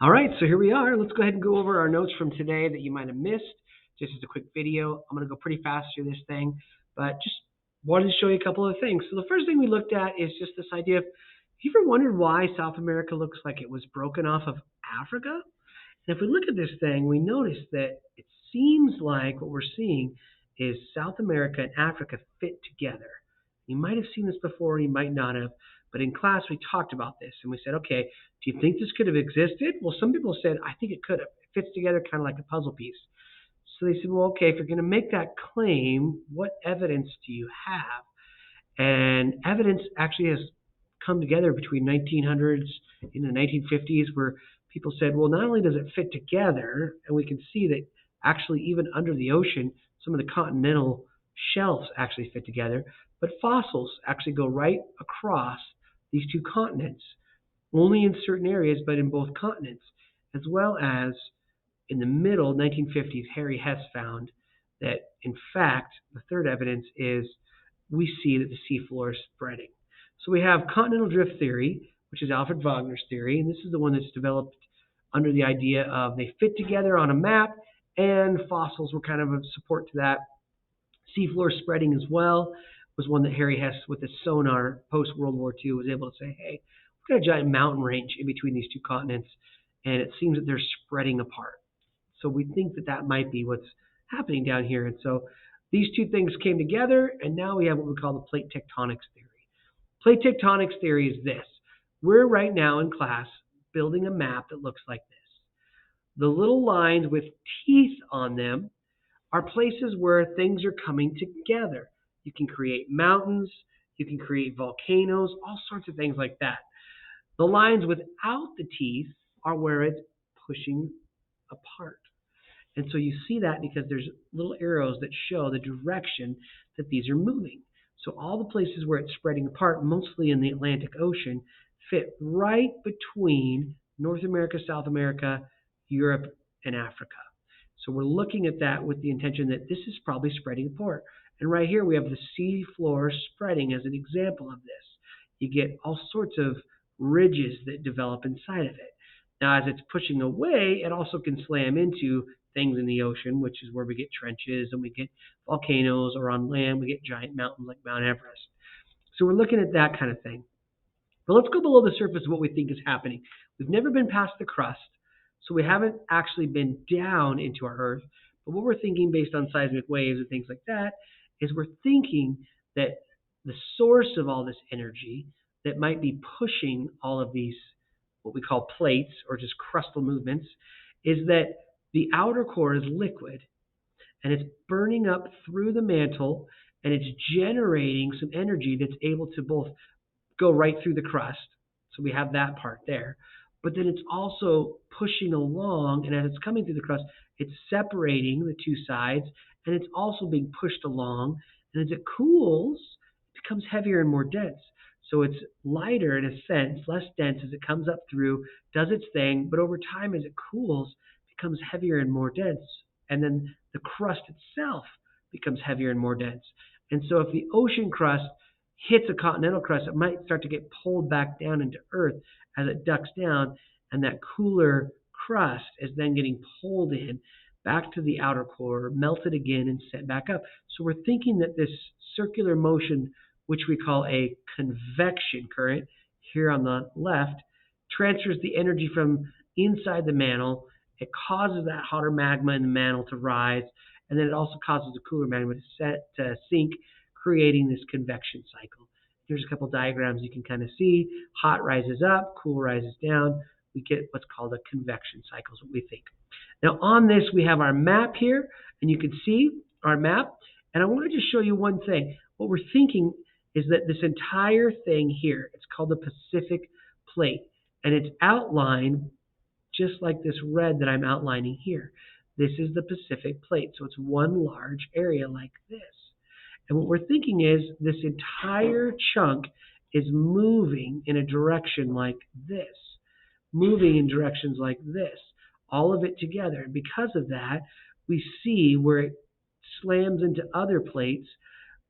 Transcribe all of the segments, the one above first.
All right, so here we are. Let's go ahead and go over our notes from today that you might have missed. Just as a quick video, I'm going to go pretty fast through this thing, but just wanted to show you a couple of things. So the first thing we looked at is just this idea of, have you ever wondered why South America looks like it was broken off of Africa? And if we look at this thing, we notice that it seems like what we're seeing is South America and Africa fit together. You might have seen this before, you might not have, but in class we talked about this and we said, okay, do you think this could have existed? Well, some people said, I think it could have. It fits together kind of like a puzzle piece. So they said, well, okay, if you're going to make that claim, what evidence do you have? And evidence actually has come together between 1900s and the 1950s where people said, well, not only does it fit together, and we can see that actually even under the ocean, some of the continental shelves actually fit together, but fossils actually go right across these two continents, only in certain areas, but in both continents, as well as in the middle 1950s, Harry Hess found that, in fact, the third evidence is we see that the seafloor is spreading. So we have continental drift theory, which is Alfred Wagner's theory, and this is the one that's developed under the idea of they fit together on a map, and fossils were kind of a support to that. Seafloor spreading as well was one that Harry Hess, with his sonar post-World War II, was able to say, hey, we've got a giant mountain range in between these two continents, and it seems that they're spreading apart. So we think that that might be what's happening down here. And so these two things came together, and now we have what we call the plate tectonics theory. Plate tectonics theory is this. We're right now in class building a map that looks like this. The little lines with teeth on them are places where things are coming together. You can create mountains, you can create volcanoes, all sorts of things like that. The lines without the teeth are where it's pushing apart. And so you see that because there's little arrows that show the direction that these are moving. So all the places where it's spreading apart, mostly in the Atlantic Ocean, fit right between North America, South America, Europe, and Africa. So we're looking at that with the intention that this is probably spreading apart. And right here we have the sea floor spreading as an example of this. You get all sorts of ridges that develop inside of it. Now, as it's pushing away, it also can slam into things in the ocean, which is where we get trenches and we get volcanoes, or on land we get giant mountains like Mount Everest. So we're looking at that kind of thing. But let's go below the surface of what we think is happening. We've never been past the crust, so we haven't actually been down into our Earth. But what we're thinking based on seismic waves and things like that is we're thinking that the source of all this energy that might be pushing all of these, what we call plates or just crustal movements, is that the outer core is liquid and it's burning up through the mantle and it's generating some energy that's able to both go right through the crust. So we have that part there. But then it's also pushing along, and as it's coming through the crust, it's separating the two sides, and it's also being pushed along. And as it cools, it becomes heavier and more dense. So it's lighter in a sense, less dense as it comes up through, does its thing, but over time as it cools, it becomes heavier and more dense. And then the crust itself becomes heavier and more dense. And so if the ocean crust hits a continental crust, it might start to get pulled back down into Earth as it ducks down, and that cooler crust is then getting pulled in back to the outer core, melted again, and sent back up. So we're thinking that this circular motion, which we call a convection current here on the left, transfers the energy from inside the mantle. It causes that hotter magma in the mantle to rise, and then it also causes the cooler magma to sink, creating this convection cycle. Here's a couple diagrams you can kind of see. Hot rises up, cool rises down. We get what's called a convection cycle is what we think. Now on this, we have our map here, and you can see our map. And I want to just show you one thing. What we're thinking is that this entire thing here, it's called the Pacific Plate, and it's outlined just like this red that I'm outlining here. This is the Pacific Plate, so it's one large area like this. And what we're thinking is this entire chunk is moving in a direction like this, moving in directions like this, all of it together. And because of that, we see where it slams into other plates,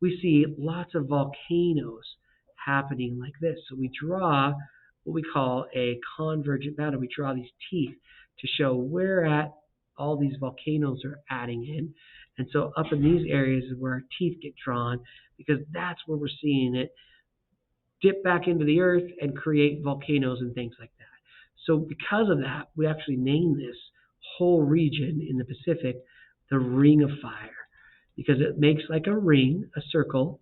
we see lots of volcanoes happening like this. So we draw what we call a convergent boundary. We draw these teeth to show where at all these volcanoes are adding in. And so up in these areas is where our teeth get drawn because that's where we're seeing it dip back into the earth and create volcanoes and things like that. So because of that, we actually named this whole region in the Pacific the Ring of Fire because it makes like a ring, a circle,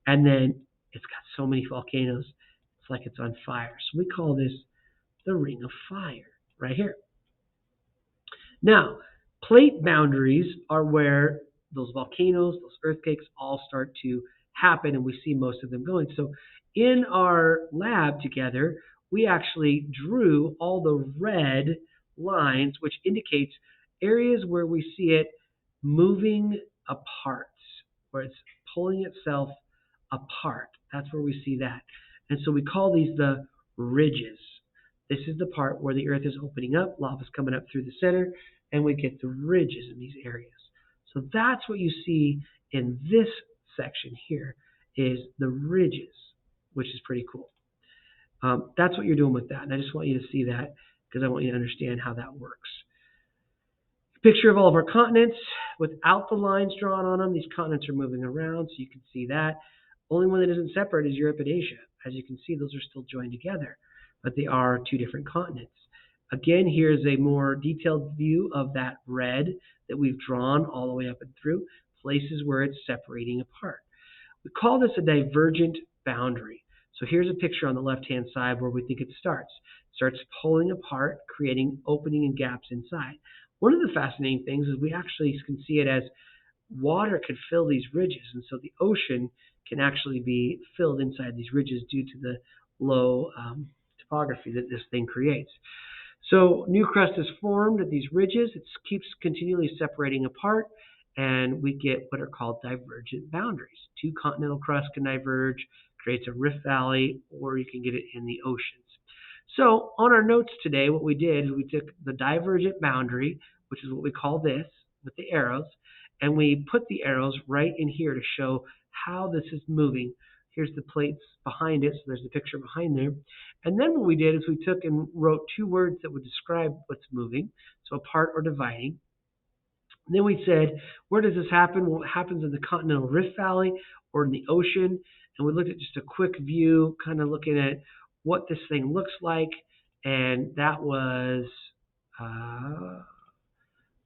and then it's got so many volcanoes, it's like it's on fire. So we call this the Ring of Fire right here. Now, plate boundaries are where those volcanoes, those earthquakes all start to happen, and we see most of them going. So in our lab together, we actually drew all the red lines, which indicates areas where we see it moving apart, where it's pulling itself apart. That's where we see that. And so we call these the ridges. This is the part where the earth is opening up, lava's coming up through the center, and we get the ridges in these areas. So that's what you see in this section here is the ridges, which is pretty cool. That's what you're doing with that. And I just want you to see that because I want you to understand how that works. Picture of all of our continents without the lines drawn on them. These continents are moving around, so you can see that. Only one that isn't separate is Europe and Asia. As you can see, those are still joined together, but they are two different continents. Again, here's a more detailed view of that red that we've drawn all the way up and through, places where it's separating apart. We call this a divergent boundary. So here's a picture on the left-hand side where we think it starts. It starts pulling apart, creating opening and gaps inside. One of the fascinating things is we actually can see it as water could fill these ridges, and so the ocean can actually be filled inside these ridges due to the low topography that this thing creates. So new crust is formed at these ridges. It keeps continually separating apart, and we get what are called divergent boundaries. Two continental crusts can diverge, creates a rift valley, or you can get it in the oceans. So on our notes today, what we did is we took the divergent boundary, which is what we call this, with the arrows, and we put the arrows right in here to show how this is moving. Here's the plates behind it, so there's the picture behind there. And then what we did is we took and wrote two words that would describe what's moving, so apart or dividing. And then we said, where does this happen? Well, it happens in the continental rift valley or in the ocean. And we looked at just a quick view, kind of looking at what this thing looks like. And that was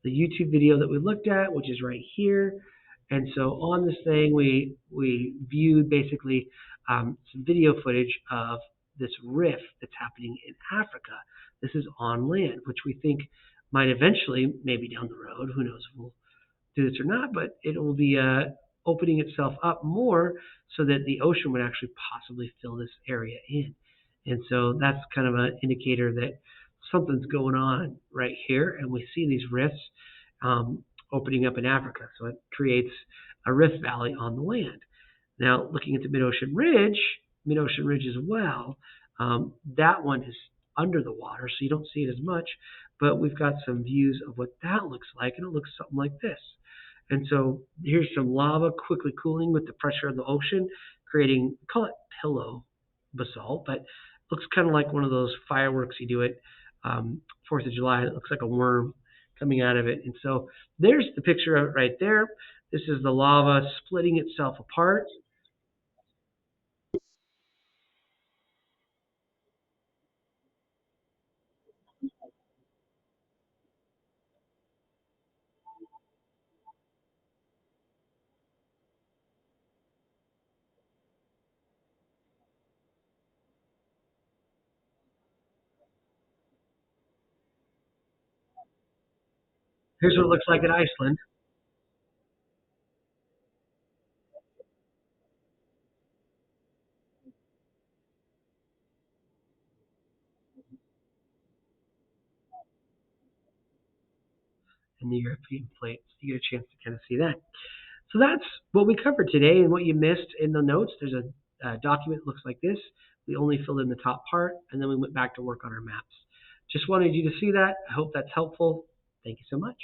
the YouTube video that we looked at, which is right here. And so on this thing, we viewed basically some video footage of this rift that's happening in Africa. This is on land, which we think might eventually, maybe down the road, who knows if we'll do this or not, but it will be opening itself up more so that the ocean would actually possibly fill this area in. And so that's kind of an indicator that something's going on right here, and we see these rifts opening up in Africa. So it creates a rift valley on the land. Now, looking at the mid-ocean ridge as well, that one is under the water, so you don't see it as much, but we've got some views of what that looks like, and it looks something like this. And so here's some lava quickly cooling with the pressure of the ocean, creating, call it pillow basalt, but it looks kind of like one of those fireworks you do at 4th of July. It looks like a worm coming out of it. And so there's the picture of it right there. This is the lava splitting itself apart. Here's what it looks like in Iceland. In the European plates. You get a chance to kind of see that. So that's what we covered today, and what you missed in the notes. There's a document that looks like this. We only filled in the top part, and then we went back to work on our maps. Just wanted you to see that. I hope that's helpful. Thank you so much.